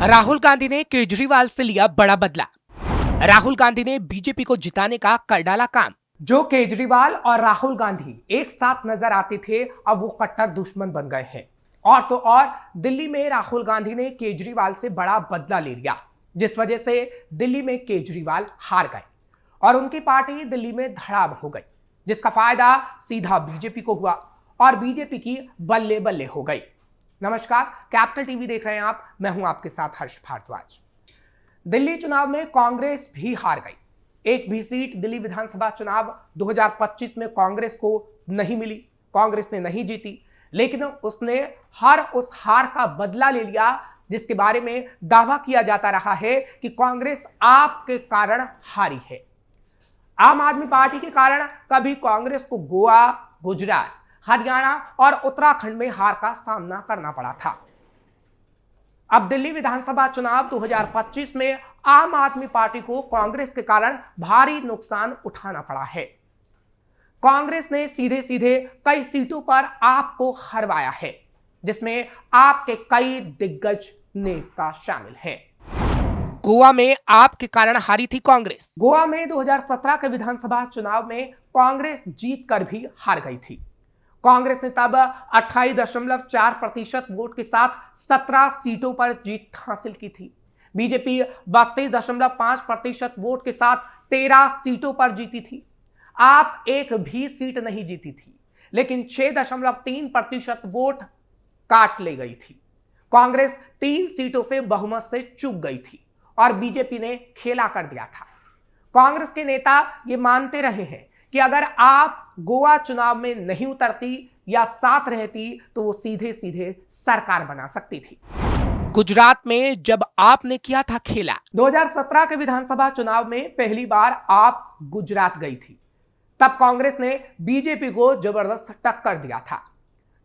राहुल गांधी ने केजरीवाल से लिया बड़ा बदला। राहुल गांधी ने बीजेपी को जिताने का कर डाला काम। जो केजरीवाल और राहुल गांधी एक साथ नजर आते थे, अब वो कट्टर दुश्मन बन गए हैं। और तो और दिल्ली में राहुल गांधी ने केजरीवाल से बड़ा बदला ले लिया, जिस वजह से दिल्ली में केजरीवाल हार गए और उनकी पार्टी दिल्ली में धड़ाम हो गई, जिसका फायदा सीधा बीजेपी को हुआ और बीजेपी की बल्ले बल्ले हो गई। नमस्कार, कैपिटल टीवी देख रहे हैं आप। मैं हूं आपके साथ हर्ष भारद्वाज। दिल्ली चुनाव में कांग्रेस भी हार गई। एक भी सीट दिल्ली विधानसभा चुनाव 2025 में कांग्रेस को नहीं मिली, कांग्रेस ने नहीं जीती, लेकिन उसने उस हार का बदला ले लिया, जिसके बारे में दावा किया जाता रहा है कि कांग्रेस आपके कारण हारी है। आम आदमी पार्टी के कारण कभी कांग्रेस को गोवा, गुजरात, हरियाणा और उत्तराखंड में हार का सामना करना पड़ा था। अब दिल्ली विधानसभा चुनाव 2025 में आम आदमी पार्टी को कांग्रेस के कारण भारी नुकसान उठाना पड़ा है। कांग्रेस ने सीधे सीधे कई सीटों पर आपको हरवाया है, जिसमें आपके कई दिग्गज नेता शामिल हैं। गोवा में आपके कारण हारी थी कांग्रेस। गोवा में 2017 के विधानसभा चुनाव में कांग्रेस जीत कर भी हार गई थी। कांग्रेस ने तब 28.4% वोट के साथ 17 सीटों पर जीत हासिल की थी। बीजेपी 32.5% वोट के साथ 13 सीटों पर जीती थी। आप एक भी सीट नहीं जीती थी, लेकिन 6.3% वोट काट ले गई थी। कांग्रेस 3 सीटों से बहुमत से चूक गई थी और बीजेपी ने खेला कर दिया था। कांग्रेस के नेता ये मानते रहे हैं कि अगर आप गोवा चुनाव में नहीं उतरती या साथ रहती तो वो सीधे सीधे सरकार बना सकती थी। गुजरात में जब आपने किया था खेला, 2017 के विधानसभा चुनाव में पहली बार आप गुजरात गई थी, तब कांग्रेस ने बीजेपी को जबरदस्त टक्कर दिया था।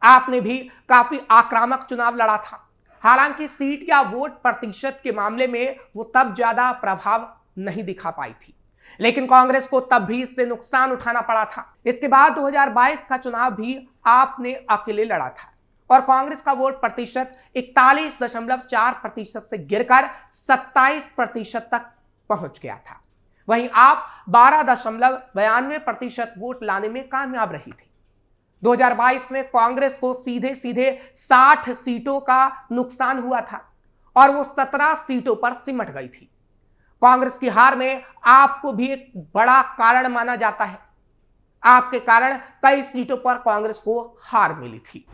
आपने भी काफी आक्रामक चुनाव लड़ा था। हालांकि सीट या वोट प्रतिशत के मामले में वो तब ज्यादा प्रभाव नहीं दिखा पाई थी, लेकिन कांग्रेस को तब भी इससे नुकसान उठाना पड़ा था। इसके बाद 2022 का चुनाव भी आपने अकेले लड़ा था और कांग्रेस का वोट प्रतिशत 41.4% से गिरकर 27% तक पहुंच गया था। वहीं आप 12.92% वोट लाने में कामयाब रही थी। 2022 में कांग्रेस को सीधे सीधे 60 सीटों का नुकसान हुआ था और वो 17 सीटों पर सिमट गई थी। कांग्रेस की हार में आपको भी एक बड़ा कारण माना जाता है। आपके कारण कई सीटों पर कांग्रेस को हार मिली थी।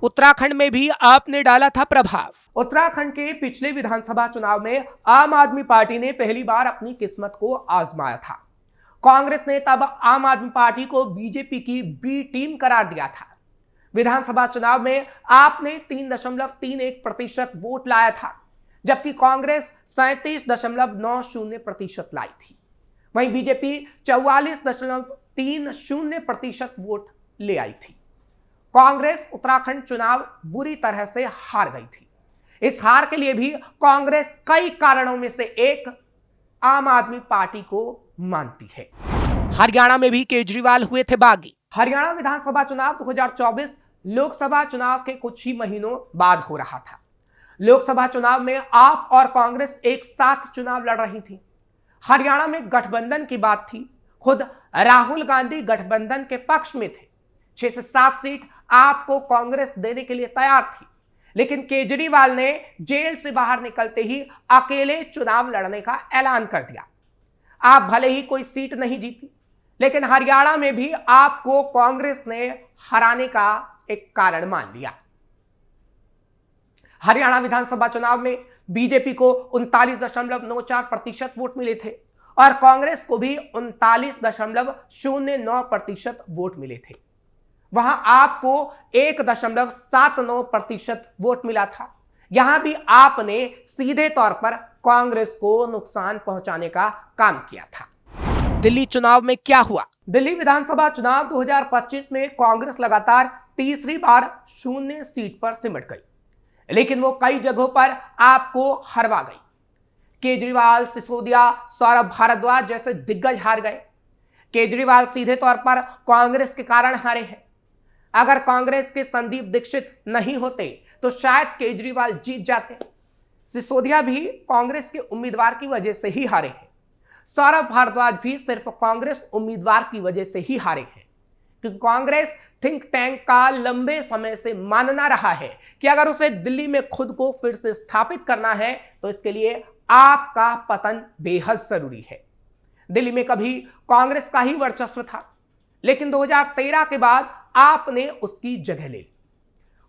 उत्तराखंड में भी आपने डाला था प्रभाव। उत्तराखंड के पिछले विधानसभा चुनाव में आम आदमी पार्टी ने पहली बार अपनी किस्मत को आजमाया था। कांग्रेस ने तब आम आदमी पार्टी को बीजेपी की बी टीम करार दिया था। विधानसभा चुनाव में आपने 3.31% वोट लाया था, जबकि कांग्रेस 37.90% लाई थी। वहीं बीजेपी 44.30% वोट ले आई थी। कांग्रेस उत्तराखंड चुनाव बुरी तरह से हार गई थी। इस हार के लिए भी कांग्रेस कई कारणों में से एक आम आदमी पार्टी को मानती है। हरियाणा में भी केजरीवाल हुए थे बागी। हरियाणा विधानसभा चुनाव 2024 लोकसभा चुनाव के कुछ ही महीनों बाद हो रहा था। लोकसभा चुनाव में आप और कांग्रेस एक साथ चुनाव लड़ रही थी। हरियाणा में गठबंधन की बात थी। खुद राहुल गांधी गठबंधन के पक्ष में थे। 6 से 7 सीट आपको कांग्रेस देने के लिए तैयार थी, लेकिन केजरीवाल ने जेल से बाहर निकलते ही अकेले चुनाव लड़ने का ऐलान कर दिया। आप भले ही कोई सीट नहीं जीती, लेकिन हरियाणा में भी आपको कांग्रेस ने हराने का एक कारण मान लिया। हरियाणा विधानसभा चुनाव में बीजेपी को 39.94% वोट मिले थे और कांग्रेस को भी 39.09% वोट मिले थे। वहां आपको 1.79% वोट मिला था। यहां भी आपने सीधे तौर पर कांग्रेस को नुकसान पहुंचाने का काम किया था। दिल्ली चुनाव में क्या हुआ? दिल्ली विधानसभा चुनाव 2025 में कांग्रेस लगातार तीसरी बार 0 सीट पर सिमट गई, लेकिन वो कई जगहों पर आपको हरवा गई। केजरीवाल, सिसोदिया, सौरभ भारद्वाज जैसे दिग्गज हार गए। केजरीवाल सीधे तौर पर कांग्रेस के कारण हारे हैं। अगर कांग्रेस के संदीप दीक्षित नहीं होते तो शायद केजरीवाल जीत जाते। सिसोदिया भी कांग्रेस के उम्मीदवार की वजह से ही हारे हैं। सौरभ भारद्वाज भी सिर्फ कांग्रेस उम्मीदवार की वजह से ही हारे हैं, क्योंकि कांग्रेस थिंक टैंक का लंबे समय से मानना रहा है कि अगर उसे दिल्ली में खुद को फिर से स्थापित करना है तो इसके लिए आपका पतन बेहद जरूरी है। दिल्ली में कभी कांग्रेस का ही वर्चस्व था, लेकिन 2013 के बाद आपने उसकी जगह ले ली।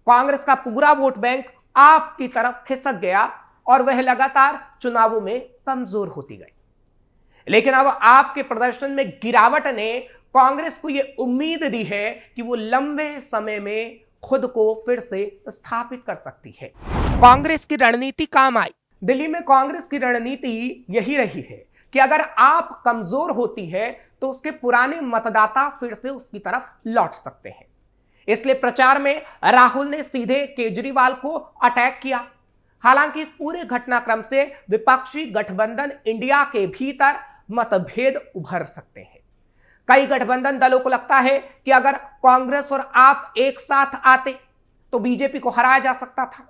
कांग्रेस का पूरा वोट बैंक आपकी तरफ खिसक गया और वह लगातार चुनावों में कमजोर होती गई। लेकिन अब आपके प्रदर्शन में गिरावट ने कांग्रेस को यह उम्मीद दी है कि वो लंबे समय में खुद को फिर से स्थापित कर सकती है। कांग्रेस की रणनीति काम आई। दिल्ली में कांग्रेस की रणनीति यही रही है कि अगर आप कमजोर होती है तो उसके पुराने मतदाता फिर से उसकी तरफ लौट सकते हैं। इसलिए प्रचार में राहुल ने सीधे केजरीवाल को अटैक किया। हालांकि इस पूरे घटनाक्रम से विपक्षी गठबंधन इंडिया के भीतर मतभेद उभर सकते हैं। कई गठबंधन दलों को लगता है कि अगर कांग्रेस और आप एक साथ आते तो बीजेपी को हराया जा सकता था।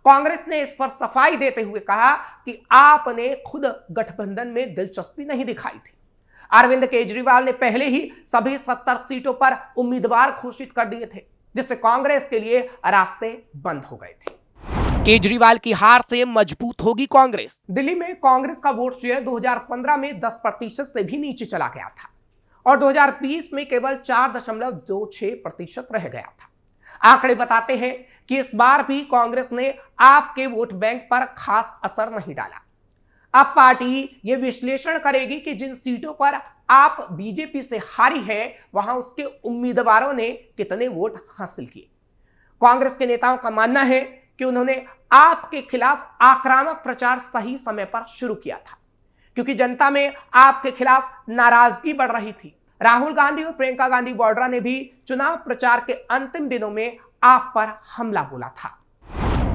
कांग्रेस ने इस पर सफाई देते हुए कहा कि आपने खुद गठबंधन में दिलचस्पी नहीं दिखाई थी। अरविंद केजरीवाल ने पहले ही सभी 70 सीटों पर उम्मीदवार घोषित कर दिए थे, जिससे कांग्रेस के लिए रास्ते बंद हो गए थे। केजरीवाल की हार से मजबूत होगी कांग्रेस। दिल्ली में कांग्रेस का वोट शेयर 2015 में 10% से भी नीचे चला गया था और 2020 में केवल 4.26% रह गया था। आंकड़े बताते हैं कि इस बार भी कांग्रेस ने आपके वोट बैंक पर खास असर नहीं डाला। अब पार्टी यह विश्लेषण करेगी कि जिन सीटों पर आप बीजेपी से हारी है वहां उसके उम्मीदवारों ने कितने वोट हासिल किए। कांग्रेस के नेताओं का मानना है कि उन्होंने आपके खिलाफ आक्रामक प्रचार सही समय पर शुरू किया था, क्योंकि जनता में आपके खिलाफ नाराजगी बढ़ रही थी। राहुल गांधी और प्रियंका गांधी वाड्रा ने भी चुनाव प्रचार के अंतिम दिनों में आप पर हमला बोला था।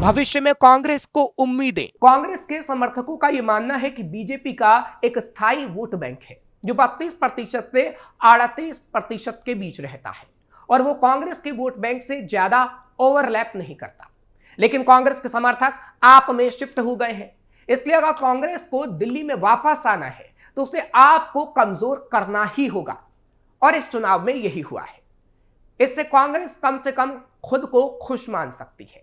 भविष्य में कांग्रेस को उम्मीदें। कांग्रेस के समर्थकों का यह मानना है कि बीजेपी का एक स्थायी वोट बैंक है जो 32% से 38% के बीच रहता है और वो कांग्रेस के वोट बैंक से ज्यादा ओवरलैप नहीं करता। लेकिन कांग्रेस के समर्थक आप में शिफ्ट हो गए हैं, इसलिए अगर कांग्रेस को दिल्ली में वापस आना है तो उसे आपको कमजोर करना ही होगा और इस चुनाव में यही हुआ है। इससे कांग्रेस कम से कम खुद को खुश मान सकती है।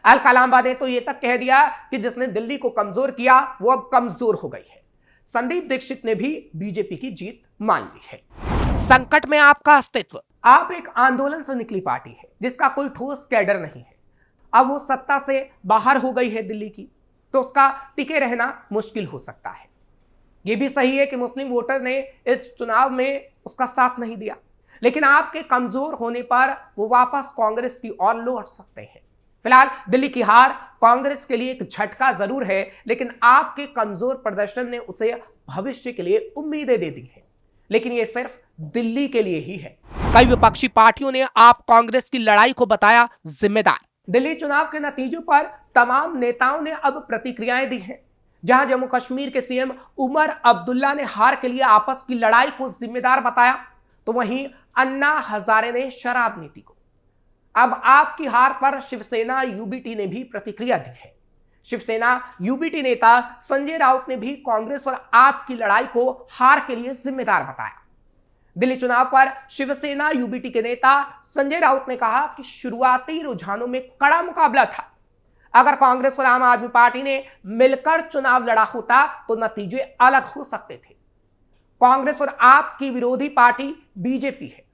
अल कलाम्बा ने तो यह तक कह दिया कि जिसने दिल्ली को कमजोर किया वो अब कमजोर हो गई है। संदीप दीक्षित ने भी बीजेपी की जीत मान ली है। संकट में आपका अस्तित्व। आप एक आंदोलन से निकली पार्टी है जिसका कोई ठोस कैडर नहीं है। अब वो सत्ता से बाहर हो गई है दिल्ली की, तो उसका टिके रहना मुश्किल हो सकता है। यह भी सही है कि मुस्लिम वोटर ने इस चुनाव में उसका साथ नहीं दिया, लेकिन आपके कमजोर होने पर वो वापस कांग्रेस की ओर लौट सकते हैं। फिलहाल दिल्ली की हार कांग्रेस के लिए एक झटका जरूर है, लेकिन आपके कमजोर प्रदर्शन ने उसे भविष्य के लिए उम्मीदें दे दी है, लेकिन यह सिर्फ दिल्ली के लिए ही है। कई विपक्षी पार्टियों ने आप कांग्रेस की लड़ाई को बताया जिम्मेदार। दिल्ली चुनाव के नतीजों पर तमाम नेताओं ने अब प्रतिक्रियाएं दी हैं। जहां जम्मू कश्मीर के सीएम उमर अब्दुल्ला ने हार के लिए आपस की लड़ाई को जिम्मेदार बताया, तो वहीं अन्ना हजारे ने शराब नीति को। अब आपकी हार पर शिवसेना यूबीटी ने भी प्रतिक्रिया दी है। शिवसेना यूबीटी नेता संजय राउत ने भी कांग्रेस और आपकी लड़ाई को हार के लिए जिम्मेदार बताया। दिल्ली चुनाव पर शिवसेना यूबीटी के नेता संजय राउत ने कहा कि शुरुआती रुझानों में कड़ा मुकाबला था। अगर कांग्रेस और आम आदमी पार्टी ने मिलकर चुनाव लड़ा होता तो नतीजे अलग हो सकते थे। कांग्रेस और आपकी विरोधी पार्टी बीजेपी है।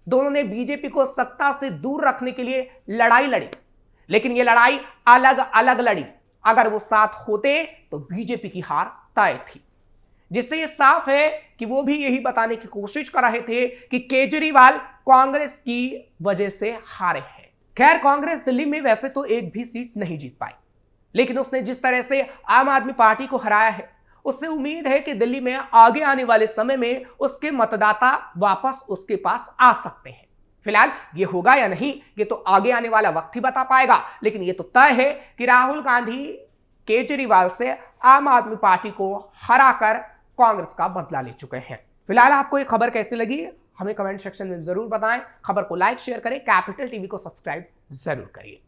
दोनों ने बीजेपी को सत्ता से दूर रखने के लिए लड़ाई लड़ी, लेकिन यह लड़ाई अलग अलग लड़ी। अगर वो साथ होते तो बीजेपी की हार तय थी, जिससे यह साफ है कि वो भी यही बताने की कोशिश कर रहे थे कि केजरीवाल कांग्रेस की वजह से हारे हैं। खैर, कांग्रेस दिल्ली में वैसे तो एक भी सीट नहीं जीत पाई, लेकिन उसने जिस तरह से आम आदमी पार्टी को हराया है, उससे उम्मीद है कि दिल्ली में आगे आने वाले समय में उसके मतदाता वापस उसके पास आ सकते हैं। फिलहाल ये होगा या नहीं, ये तो आगे आने वाला वक्त ही बता पाएगा, लेकिन ये तो तय है कि राहुल गांधी केजरीवाल से आम आदमी पार्टी को हराकर कांग्रेस का बदला ले चुके हैं। फिलहाल आपको ये खबर कैसी लगी हमें कमेंट सेक्शन में जरूर बताएं। खबर को लाइक शेयर करें, कैपिटल टीवी को सब्सक्राइब जरूर करिए।